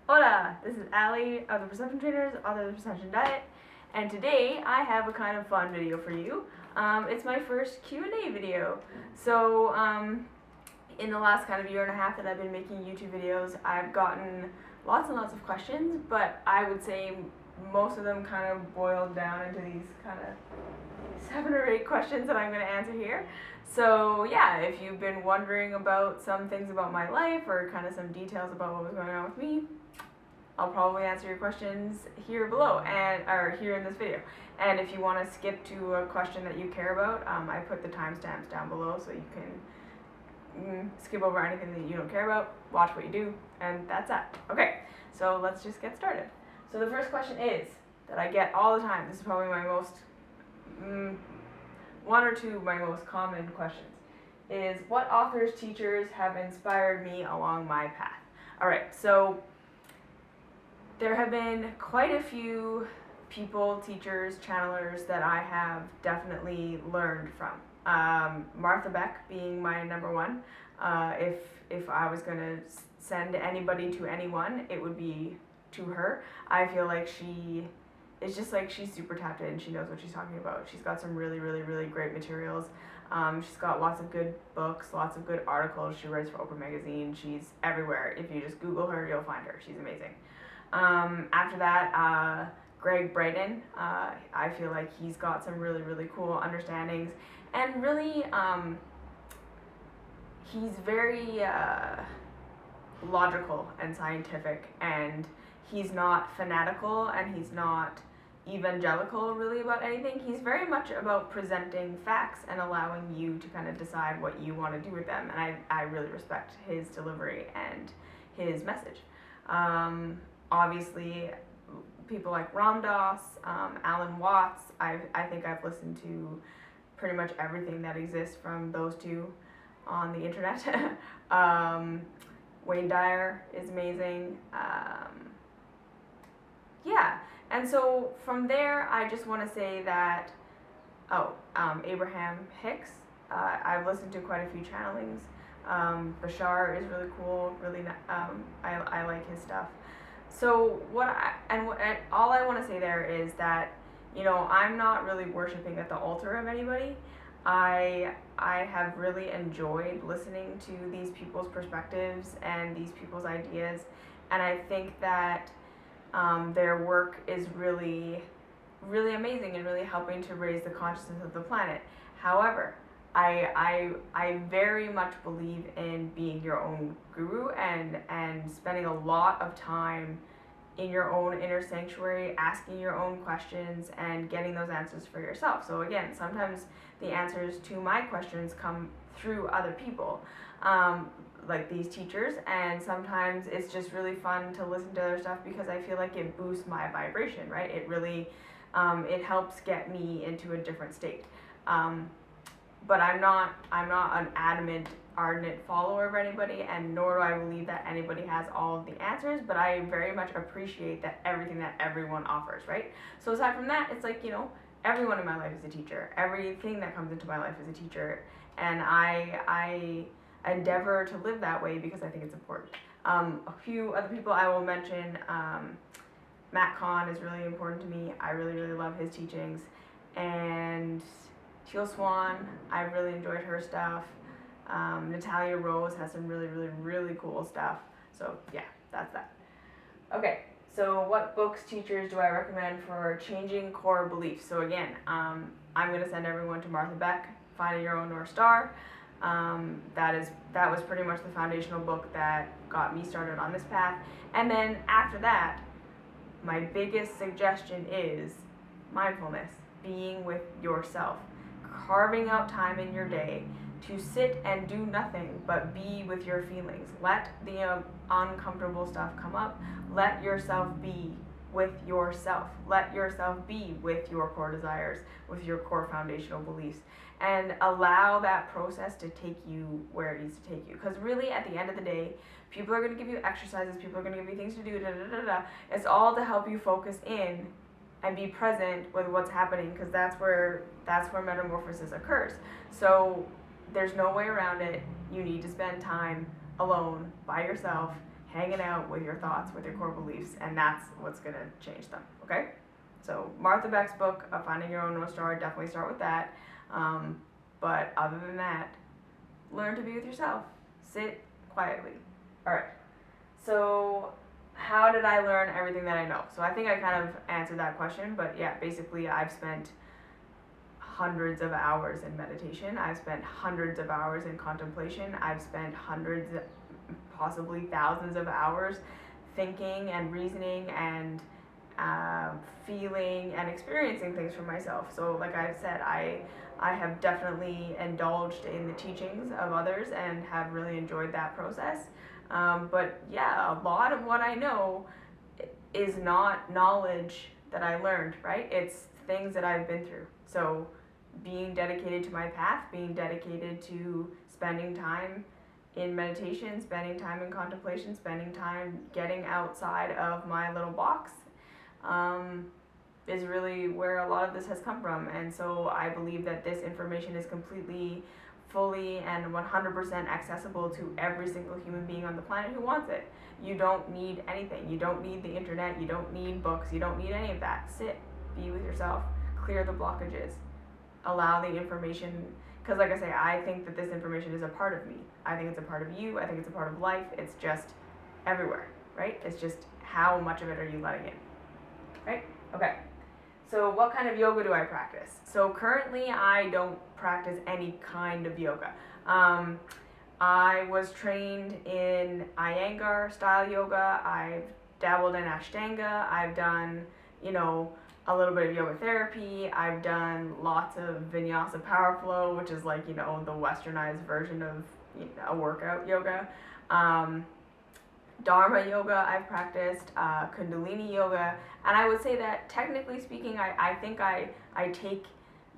Hola, this is Allie of the Perception Trainers, author of the Perception Diet, and today I have a kind of fun video for you. It's my first Q&A video. So, in the last kind of year and a half that I've been making YouTube videos, I've gotten lots and lots of questions, but I would say most of them kind of boiled down into these kind of 7 or 8 questions that I'm going to answer here. So yeah, if you've been wondering about some things about my life or kind of some details about what was going on with me, I'll probably answer your questions here below or here in this video. And if you want to skip to a question that you care about, I put the timestamps down below so you can skip over anything that you don't care about, watch what you do, and that's that. Okay, so let's just get started. So the first question is, that I get all the time, this is probably my most, one or two of my most common questions, is what authors, teachers have inspired me along my path? Alright, so there have been quite a few people, teachers, channelers that I have definitely learned from. Martha Beck being my number one. If I was going to send anybody to anyone, it would be to her. I feel like it's just like she's super tapped in. She knows what she's talking about. She's got some really, really, really great materials. She's got lots of good books, lots of good articles. She writes for Oprah Magazine. She's everywhere. If you just Google her, you'll find her. She's amazing. After that, Greg Braden, I feel like he's got some really, really cool understandings, and really, he's very logical and scientific, and he's not fanatical, and he's not evangelical really about anything. He's very much about presenting facts and allowing you to kind of decide what you want to do with them, and I really respect his delivery and his message. Obviously, people like Ram Dass, Alan Watts, I think I've listened to pretty much everything that exists from those two on the internet. Wayne Dyer is amazing. Yeah, and so from there, I just want to say that, Abraham Hicks, I've listened to quite a few channelings. Bashar is really cool, really, I like his stuff. So all I want to say there is that, I'm not really worshiping at the altar of anybody. I have really enjoyed listening to these people's perspectives and these people's ideas, and I think that their work is really, really amazing and really helping to raise the consciousness of the planet. However, I very much believe in being your own guru and spending a lot of time in your own inner sanctuary, asking your own questions and getting those answers for yourself. So again, sometimes the answers to my questions come through other people, like these teachers, and sometimes it's just really fun to listen to their stuff because I feel like it boosts my vibration, right? It really, it helps get me into a different state. But I'm not an adamant, ardent follower of anybody, and nor do I believe that anybody has all of the answers, but I very much appreciate that everything that everyone offers, right? So aside from that, it's like, everyone in my life is a teacher. Everything that comes into my life is a teacher, and I endeavor to live that way because I think it's important. A few other people I will mention, Matt Kahn is really important to me. I really, really love his teachings, and Teal Swan, I've really enjoyed her stuff. Natalia Rose has some really, really, really cool stuff. So yeah, that's that. Okay, so what books, teachers do I recommend for changing core beliefs? So again, I'm going to send everyone to Martha Beck, Finding Your Own North Star. That was pretty much the foundational book that got me started on this path. And then after that, my biggest suggestion is mindfulness, being with yourself. Carving out time in your day to sit and do nothing but be with your feelings. Let the uncomfortable stuff come up. Let yourself be with yourself. Let yourself be with your core desires, with your core foundational beliefs, and allow that process to take you where it needs to take you. Because really, at the end of the day, people are going to give you exercises, people are going to give you things to do, It's all to help you focus in and be present with what's happening, because that's where metamorphosis occurs. So there's no way around it. You need to spend time alone by yourself, hanging out with your thoughts, with your core beliefs, and that's what's going to change them, okay? So Martha Beck's book, Finding Your Own North Star, definitely start with that. But other than that, learn to be with yourself. Sit quietly. All right. So how did I learn everything that I know? So I think I kind of answered that question, but yeah, basically I've spent hundreds of hours in meditation. I've spent hundreds of hours in contemplation. I've spent hundreds, possibly thousands of hours thinking and reasoning and feeling and experiencing things for myself. So like I said, I have definitely indulged in the teachings of others and have really enjoyed that process. But yeah, a lot of what I know is not knowledge that I learned, right? It's things that I've been through. So being dedicated to my path, being dedicated to spending time in meditation, spending time in contemplation, spending time getting outside of my little box, is really where a lot of this has come from. And so I believe that this information is completely, fully, and 100% accessible to every single human being on the planet who wants it. You don't need anything. You don't need the internet. You don't need books. You don't need any of that. Sit, be with yourself, clear the blockages, allow the information, because like I say, I think that this information is a part of me. I think it's a part of you. I think it's a part of life. It's just everywhere, right? It's just how much of it are you letting in, right? Okay. So what kind of yoga do I practice? So currently I don't practice any kind of yoga. I was trained in Iyengar style yoga. I've dabbled in Ashtanga. I've done, a little bit of yoga therapy. I've done lots of Vinyasa power flow, which is like, the westernized version of a workout yoga. Dharma yoga I've practiced, Kundalini yoga, and I would say that technically speaking, I think I take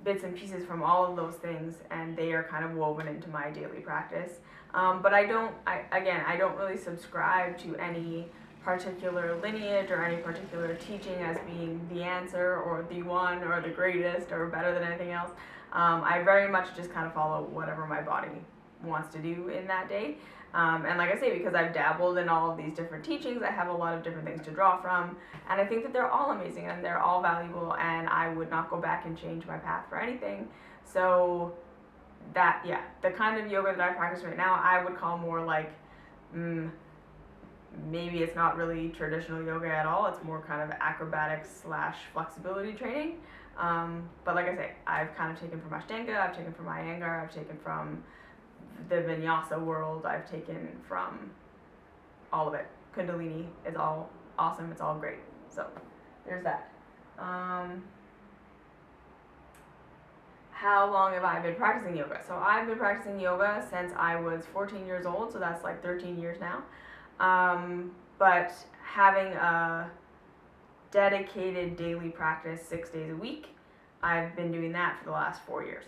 bits and pieces from all of those things, and they are kind of woven into my daily practice. But I don't really subscribe to any particular lineage or any particular teaching as being the answer or the one or the greatest or better than anything else. I very much just kind of follow whatever my body wants to do in that day. And like I say, because I've dabbled in all of these different teachings, I have a lot of different things to draw from, and I think that they're all amazing and they're all valuable, and I would not go back and change my path for anything. So that, yeah, the kind of yoga that I practice right now, I would call more like, maybe it's not really traditional yoga at all. It's more kind of acrobatics / flexibility training. But like I say, I've kind of taken from Ashtanga, I've taken from Iyengar, I've taken from the Vinyasa world, I've taken from all of it. Kundalini is all awesome, it's all great. So there's that. How long have I been practicing yoga? So I've been practicing yoga since I was 14 years old, so that's like 13 years now. But having a dedicated daily practice 6 days a week, I've been doing that for the last 4 years.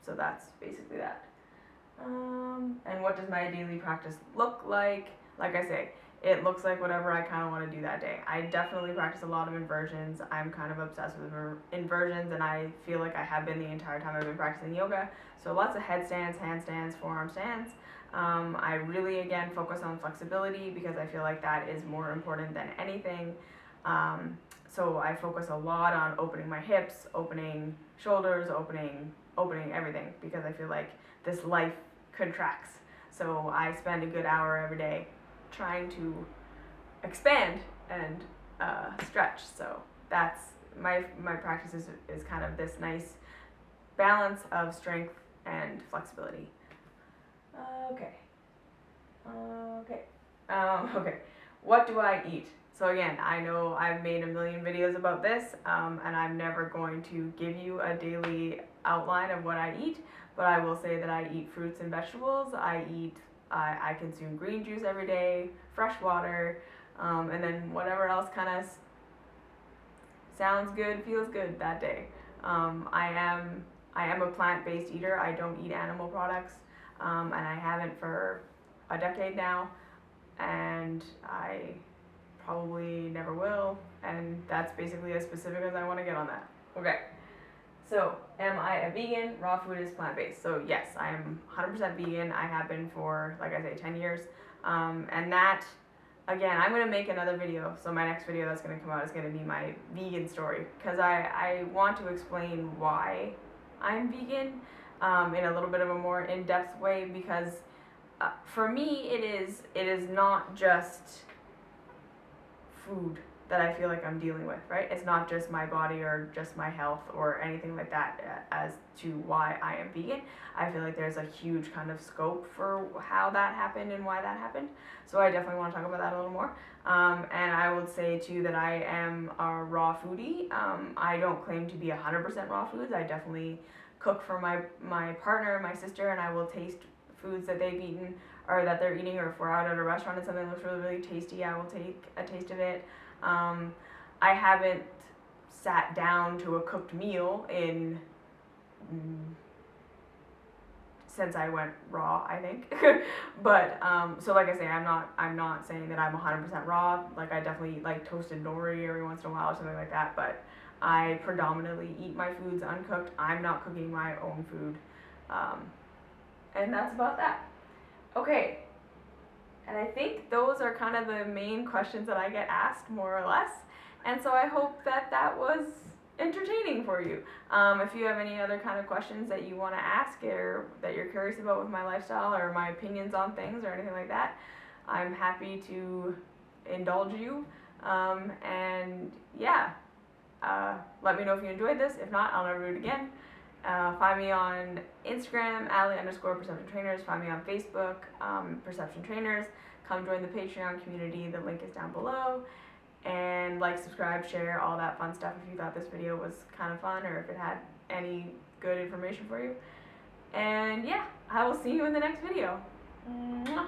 So that's basically that. And what does my daily practice look like? Like I say, it looks like whatever I kind of want to do that day. I definitely practice a lot of inversions. I'm kind of obsessed with inversions, and I feel like I have been the entire time I've been practicing yoga. So lots of headstands, handstands, forearm stands. I really, again, focus on flexibility because I feel like that is more important than anything. So I focus a lot on opening my hips, opening shoulders, opening everything, because I feel like this life contracts. So I spend a good hour every day trying to expand and stretch. So that's my practice is kind of this nice balance of strength and flexibility. Okay. What do I eat? So again, I know I've made a million videos about this, and I'm never going to give you a daily outline of what I eat, but I will say that I eat fruits and vegetables. I consume green juice every day, fresh water, and then whatever else kind of sounds good, feels good that day. I am a plant-based eater. I don't eat animal products, and I haven't for a decade now, and I probably never will, and that's basically as specific as I want to get on that. Okay, so am I a vegan? Raw food is plant-based. So yes, I am 100% vegan. I have been for, like I say, 10 years, and that again, I'm gonna make another video. So my next video that's gonna come out is gonna be my vegan story, because I want to explain why I'm vegan in a little bit of a more in-depth way, because for me it is not just food that I feel like I'm dealing with, right? It's not just my body or just my health or anything like that as to why I am vegan. I feel like there's a huge kind of scope for how that happened and why that happened. So I definitely want to talk about that a little more. And I would say too that I am a raw foodie. I don't claim to be 100% raw foods. I definitely cook for my partner, my sister, and I will taste foods that they've eaten or that they're eating, or if we're out at a restaurant and something looks really, really tasty, I will take a taste of it. I haven't sat down to a cooked meal in since I went raw, I think. But so like I say, I'm not saying that I'm 100% raw. Like I definitely eat like toasted nori every once in a while or something like that, but I predominantly eat my foods uncooked. I'm not cooking my own food. And that's about that. Okay, and I think those are kind of the main questions that I get asked, more or less. And so I hope that that was entertaining for you. If you have any other kind of questions that you want to ask or that you're curious about with my lifestyle or my opinions on things or anything like that, I'm happy to indulge you. And yeah, let me know if you enjoyed this. If not, I'll never do it again. Find me on Instagram, ally_perception trainers. Find me on Facebook, perception trainers. Come join the Patreon community. The link is down below. And like, subscribe, share, all that fun stuff if you thought this video was kind of fun or if it had any good information for you. And yeah, I will see you in the next video. Mwah.